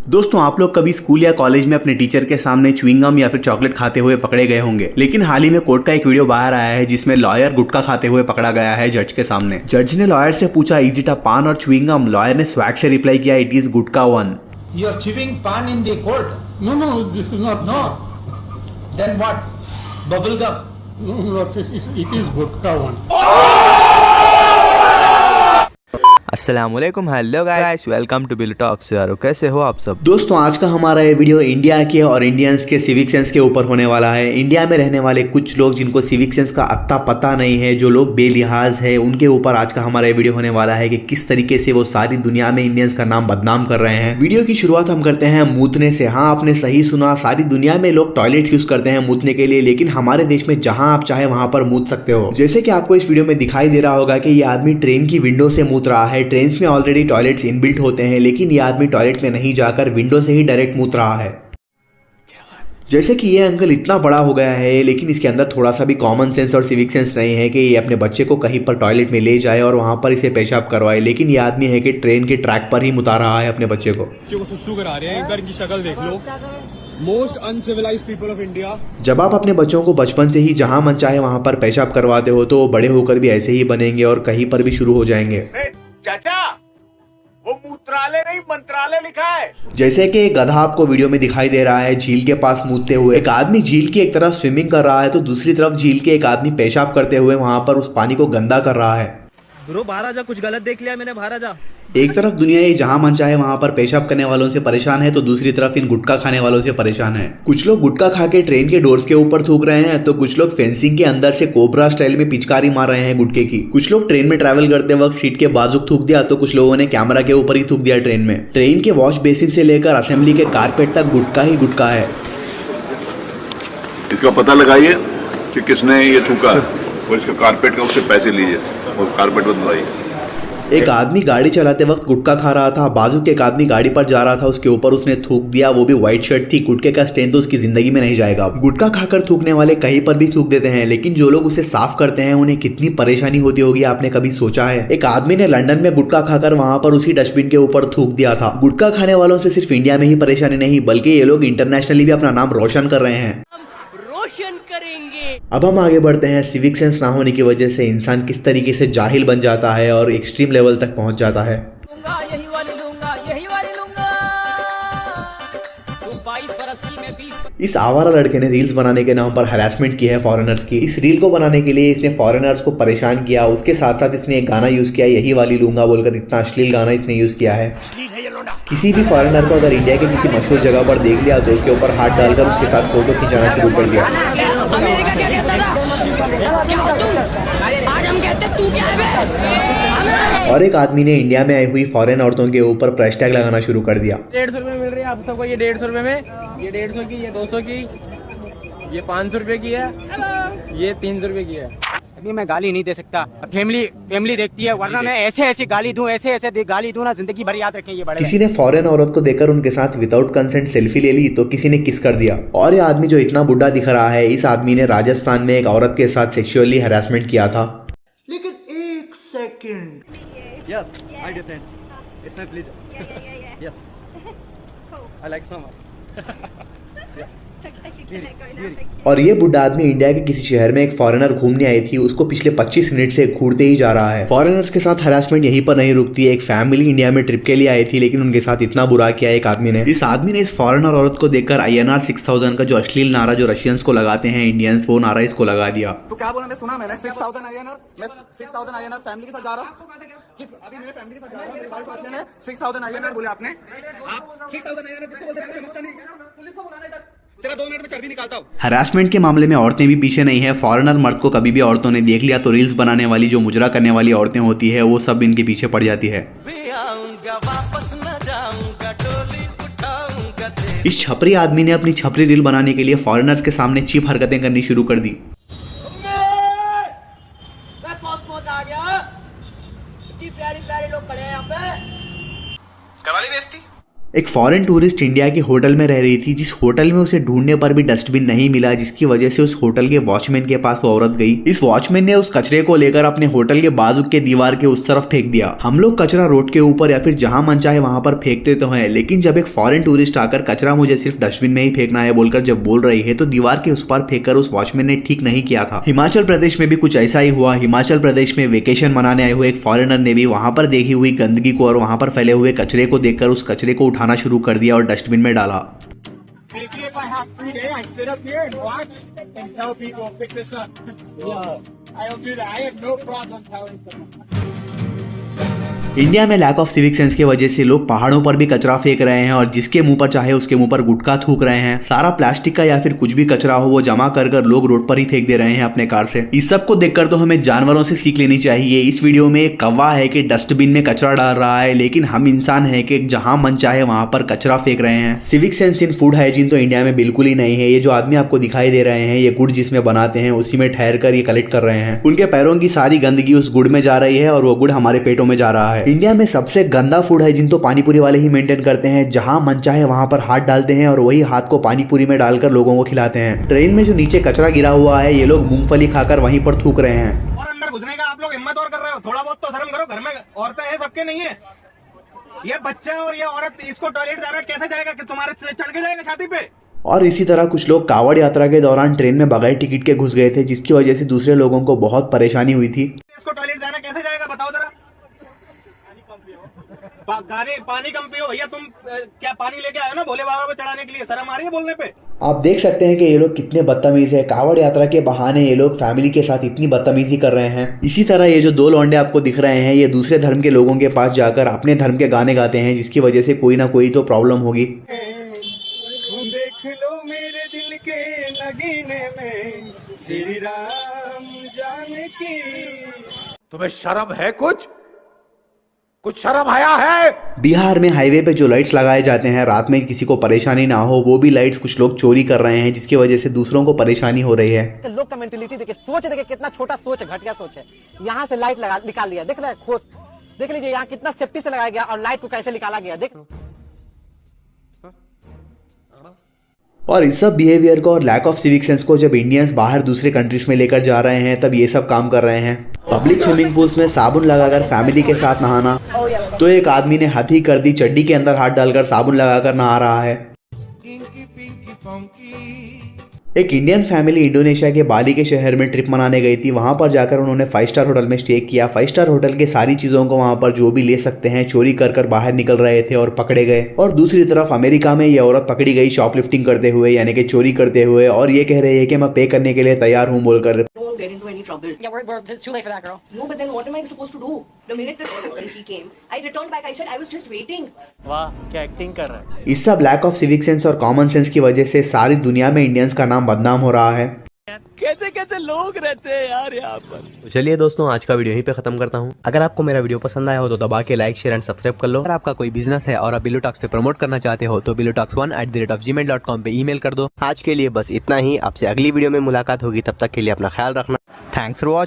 दोस्तों, आप लोग कभी स्कूल या कॉलेज में अपने टीचर के सामने च्युइंगम या फिर चॉकलेट खाते हुए पकड़े गए होंगे। लेकिन हाल ही में कोर्ट का एक वीडियो बाहर आया है जिसमें लॉयर गुटखा खाते हुए पकड़ा गया है जज के सामने। जज ने लॉयर से पूछा, इज इट अ पान और च्युइंगम? लॉयर ने स्वैग से रिप्लाई किया, it is gutkha one. You are chewing pan in the court? No, this is not. No. Then what? Bubble gum? No, it is vodka one. अस्सलामुअलैकुम, hello guys, welcome to Billy talks. यारो कैसे हो आप सब? दोस्तों, आज का हमारा ये वीडियो इंडिया के और इंडियंस के सिविक सेंस के ऊपर होने वाला है। इंडिया में रहने वाले कुछ लोग जिनको सिविक सेंस का अत्ता पता नहीं है, जो लोग बेलिहाज है, उनके ऊपर आज का हमारा ये वीडियो होने वाला है कि किस तरीके से वो सारी दुनिया में इंडियंस का नाम बदनाम कर रहे हैं। वीडियो की शुरुआत हम करते हैं मूतने से। हाँ, आपने सही सुना, सारी दुनिया में लोग टॉयलेट्स यूज करते हैं मूतने के लिए, लेकिन हमारे देश में जहां आप चाहे वहां पर मूत सकते हो। जैसे कि आपको इस वीडियो में दिखाई दे रहा होगा कि ये आदमी ट्रेन की विंडो से मूत रहा है। ट्रेन में ऑलरेडी टॉयलेट्स इनबिल्ट होते हैं, लेकिन ये आदमी टॉयलेट में नहीं जाकर विंडो से ही डायरेक्ट मूत रहा है। जैसे कि ये अंकल इतना बड़ा हो गया है, लेकिन इसके अंदर थोड़ा सा भी कॉमन सेंस और सिविक सेंस नहीं है कि ये अपने बच्चे को कहीं पर टॉयलेट में ले जाए और वहां पर इसे पेशाब करवाए। लेकिन ये आदमी है कि ट्रेन के ट्रैक पर ही मुता रहा है अपने बच्चे को। सुसु करा रहे हैं, एक बार इनकी शक्ल देख लो। Most uncivilized people of India. जब आप अपने बच्चों को बचपन से ही जहां मन चाहे वहां पर पेशाब करवाते हो तो वो बड़े होकर भी ऐसे ही बनेंगे और कहीं पर भी शुरू हो जाएंगे। चाचा, वो मूत्रालय नहीं मंत्रालय लिखा है। जैसे कि एक गधा आपको वीडियो में दिखाई दे रहा है झील के पास मूतते हुए। एक आदमी झील की एक तरफ स्विमिंग कर रहा है तो दूसरी तरफ झील के एक आदमी पेशाब करते हुए वहां पर उस पानी को गंदा कर रहा है। ब्रो बाहर आजा, कुछ गलत देख लिया मैंने, बाहर आजा। एक तरफ दुनिया ये जहां मन चाहे वहां पर पेशाब करने वालों से परेशान है तो दूसरी तरफ इन गुटखा खाने वालों से परेशान है। कुछ लोग गुटखा खा के ट्रेन के डोर्स के ऊपर थूक रहे हैं तो कुछ लोग फेंसिंग के अंदर से कोबरा स्टाइल में पिचकारी मार रहे हैं गुटखे की। कुछ लोग ट्रेन में ट्रैवल करते वक्त सीट के बाजू थूक दिया तो कुछ लोगों ने कैमरा के ऊपर ही थूक दिया ट्रेन में। ट्रेन के वॉश बेसिन से लेकर असेंबली के कारपेट तक गुटखा ही गुटखा है। इसका पता लगाइए कि किसने ये थूका और इसका कारपेट का उससे पैसे लीजिए और कारपेट बदलवाइए। एक आदमी गाड़ी चलाते वक्त गुटखा खा रहा था, बाजू के एक आदमी गाड़ी पर जा रहा था, उसके ऊपर उसने थूक दिया, वो भी व्हाइट शर्ट थी। गुटखे का स्टेन तो उसकी जिंदगी में नहीं जाएगा। गुटखा खाकर थूकने वाले कहीं पर भी थूक देते हैं, लेकिन जो लोग उसे साफ करते हैं उन्हें कितनी परेशानी होती होगी, आपने कभी सोचा है? एक आदमी ने लंदन में गुटखा खाकर वहां पर उसी डस्टबिन के ऊपर थूक दिया था। गुटखा खाने वालों से सिर्फ इंडिया में ही परेशानी नहीं, बल्कि ये लोग इंटरनेशनली भी अपना नाम रोशन कर रहे हैं। करेंगे। अब हम आगे बढ़ते हैं। सिविक सेंस ना होने की वजह से इंसान किस तरीके से जाहिल बन जाता है और एक्सट्रीम लेवल तक पहुंच जाता है। यही वाली लूंगा, यही वाली लूंगा। तो 22 बरस की मैं 20। इस आवारा लड़के ने रील्स बनाने के नाम पर हरासमेंट की है फॉरेनर्स की। इस रील को बनाने के लिए इसने फॉरेनर्स को परेशान किया। उसके साथ साथ इसने एक गाना यूज किया, यही वाली लूंगा बोलकर। इतना अश्लील गाना इसने यूज किया है। किसी भी फॉरेनर को अगर इंडिया के किसी मशहूर जगह पर देख लिया तो उसके ऊपर हाथ डालकर उसके साथ फोटो खिंचाना शुरू कर दिया। और एक आदमी ने इंडिया में आई हुई फॉरेन औरतों के ऊपर प्राइस टैग लगाना शुरू कर दिया। 150 रुपए मिल रही है आप सबको, ये 150 रुपए में, ये 150 की, ये 200 की, ये 500 रुपए की है, ये 300 रुपए की है। अभी मैं गाली नहीं दे सकता, फैमिली देखती है, वरना मैं ऐसे गाली दूं, ऐसे गाली दूं ना, जिंदगी भर याद रखें ये बड़े। किसी ने फॉरेन औरत को देखकर उनके साथ विदाउट कंसेंट सेल्फी ले ली तो किसी ने किस कर दिया। और ये आदमी जो इतना बुढ़ा दिख रहा है, इस आदमी ने राजस्थान में एक औरत के साथ सेक्सुअली हरासमेंट किया था। लेकिन एक second. Yes, hi dear friends, it's my pleasure. Yes, I like so much. और ये बुढ़ा आदमी इंडिया के किसी शहर में एक फॉरेनर घूमने आई थी, उसको पिछले 25 मिनट से घूरते ही जा रहा है। फॉरेनर्स के साथ हरासमेंट यहीं पर नहीं रुकती है। एक फैमिली इंडिया में ट्रिप के लिए आई थी, लेकिन उनके साथ इतना बुरा किया एक आदमी ने। इस आदमी ने इस फॉरेनर औरत को देखकर INR 6000 का जो अश्लील नारा जो रशियंस को लगाते हैं इंडियंस, वो नारा इसको लगा दिया। तो क्या बोला, मैं सुना, मैंने 6000 INR, मैं 6000 INR फैमिली के साथ जा रहा हूं। अभी मेरे फैमिली के साथ जा रहा हूं, मेरी वाइफ आसिया है। 6000 INR बोले आपने, आप 6000 INR किसको बोलते हैं? समझता नहीं, पुलिस को बुलाना इधर, तेरा 2 मिनट में चर्बी निकालता हूं। हरासमेंट के मामले में औरतें भी पीछे नहीं है। फॉरेनर मर्द को कभी भी औरतों ने देख लिया तो रील्स बनाने वाली जो मुजरा करने वाली औरतें होती है वो सब इनके पीछे पड़ जाती है। इस छपरी आदमी ने अपनी छपरी रील बनाने के लिए फॉरेनर्स के सामने चीप हरकतें करनी शुरू कर दी। एक फॉरेन टूरिस्ट इंडिया के होटल में रह रही थी, जिस होटल में उसे ढूंढने पर भी डस्टबिन नहीं मिला, जिसकी वजह से उस होटल के वॉचमैन के पास वो औरत गई। इस वॉचमैन ने उस कचरे को लेकर अपने होटल के बाजू के दीवार के उस तरफ फेंक दिया। हम लोग कचरा रोड के ऊपर या फिर जहां मन चाहे वहां पर फेंकते तो हैं, लेकिन जब एक फॉरेन टूरिस्ट आकर कचरा मुझे सिर्फ डस्टबिन में ही फेंकना है बोलकर जब बोल रही है, तो दीवार के उस पार फेंककर उस वॉचमैन ने ठीक नहीं किया था। हिमाचल प्रदेश में भी कुछ ऐसा ही हुआ। हिमाचल प्रदेश में वेकेशन मनाने आए हुए एक फॉरेनर ने भी वहां पर देखी हुई गंदगी को और वहां पर फैले हुए कचरे को देखकर उस कचरे को उठाना शुरू कर दिया और डस्टबिन में डाला। इंडिया में लैक ऑफ सिविक सेंस की वजह से लोग पहाड़ों पर भी कचरा फेंक रहे हैं और जिसके मुंह पर चाहे उसके मुंह पर गुटखा थूक रहे हैं। सारा प्लास्टिक का या फिर कुछ भी कचरा हो वो जमा कर कर लोग रोड पर ही फेंक दे रहे हैं अपने कार से। इस सब को देखकर तो हमें जानवरों से सीख लेनी चाहिए। इस वीडियो में एक कौवा है कि डस्टबिन में कचरा डाल रहा है, लेकिन हम इंसान है कि जहां मन चाहे वहां पर कचरा फेंक रहे हैं। Civic sense in food hygiene तो इंडिया में बिल्कुल ही नहीं है। ये जो आदमी आपको दिखाई दे रहे हैं, ये गुड़ जिसमें बनाते हैं उसी में ठहर कर ये कलेक्ट कर रहे हैं। उनके पैरों की सारी गंदगी उस गुड़ में जा रही है और वो गुड़ हमारे पेटों में जा रहा है। इंडिया में सबसे गंदा फूड हाइजीन तो पानीपुरी वाले ही मेंटेन करते हैं। जहां मन चाहे वहां पर हाथ डालते हैं और वही हाथ को पानीपुरी में डालकर लोगों को खिलाते हैं। ट्रेन में जो नीचे कचरा गिरा हुआ है, ये लोग मूंगफली खाकर वहीं पर थूक रहे हैं। और अंदर घुसने का आप लोग हिम्मत और कर रहे हो, थोड़ा बहुत तो शर्म करो। घर में औरतें हैं, सबके नहीं है। ये बच्चा और ये औरत इसको टॉयलेट जा रहा है, कैसे जाएगा? कि तुम्हारे चढ़ के जाएगा छाती पे? और इसी तरह कुछ लोग कावड़ यात्रा के दौरान ट्रेन में बगैर टिकट के घुस गए थे, जिसकी वजह से दूसरे लोगों को बहुत परेशानी हुई थी। इसको टॉयलेट जाना कैसे जाएगा बताओ जरा। पानी कम पियो भैया। तुम क्या पानी लेके आए हो ना भोले बाबा पे चढ़ाने के लिए? शर्म आ रही है बोलने पे? आप देख सकते हैं कि ये लोग कितने बदतमीज है। कावड़ यात्रा के बहाने ये लोग फैमिली के साथ इतनी बदतमीजी कर रहे हैं। इसी तरह ये जो दो लौंडे आपको दिख रहे हैं, ये दूसरे धर्म के लोगों के पास जाकर अपने धर्म के गाने गाते हैं, जिसकी वजह से कोई ना कोई तो प्रॉब्लम होगी। देख लो मेरे दिल के नगीने में श्री राम जानकी। तुम्हें शर्म है? कुछ शर्म आया है? बिहार में हाईवे पे जो लाइट्स लगाए जाते हैं रात में किसी को परेशानी ना हो, वो भी लाइट्स कुछ लोग चोरी कर रहे हैं, जिसकी वजह से दूसरों को परेशानी हो रही है। लोग का मेंटेलिटी देखिए, सोच देखिए कितना छोटा सोच है, घटिया सोच है। यहाँ से लाइट लगा निकाल लिया, देख रहे हैं खोज, देख लीजिए यहाँ कितना सेफ्टी से लगाया गया और लाइट को कैसे निकाला गया, देख। और इस सब बिहेवियर को और लैक ऑफ सिविक सेंस को जब इंडियंस बाहर दूसरे कंट्रीज में लेकर जा रहे हैं, तब ये सब काम कर रहे हैं। पब्लिक स्विमिंग पूल्स में साबुन लगाकर फैमिली के साथ नहाना, तो एक आदमी ने हद ही कर दी, चड्डी के अंदर हाथ डालकर साबुन लगाकर नहा रहा है। एक इंडियन फैमिली इंडोनेशिया के बाली के शहर में ट्रिप मनाने गई थी। वहां पर जाकर उन्होंने 5 स्टार होटल में स्टे किया। 5 स्टार होटल के सारी चीजों को वहां पर जो भी ले सकते हैं चोरी कर कर बाहर निकल रहे थे और पकड़े गए। और दूसरी तरफ अमेरिका में ये औरत पकड़ी गई शॉपलिफ्टिंग करते हुए, यानी कि चोरी करते हुए, और ये कह रही है कि मैं पे करने के लिए तैयार हूँ बोलकर। Get into any trouble. Yeah, it's too late for that, girl. No, but then what am I supposed to do? The minute that he came, I returned back. I said I was just waiting. वाह क्या acting कर रहा है। इस सब lack of civic sense और common sense की वजह से सारी दुनिया में इंडियंस का नाम बदनाम हो रहा है। कैसे कैसे लोग रहते हैं यार यहाँ पर। तो चलिए दोस्तों, आज का वीडियो यहीं पे खत्म करता हूँ। अगर आपको मेरा वीडियो पसंद आया हो तो दबा के लाइक, शेयर एंड सब्सक्राइब कर लो। अगर आपका कोई बिजनेस है और आप बिलोटॉक्स पे प्रमोट करना चाहते हो तो bilotalks1@gmail.com पे ईमेल कर दो। आज के लिए बस इतना ही। आपसे अगली वीडियो में मुलाकात होगी, तब तक के लिए अपना ख्याल रखना। Thanks for watching.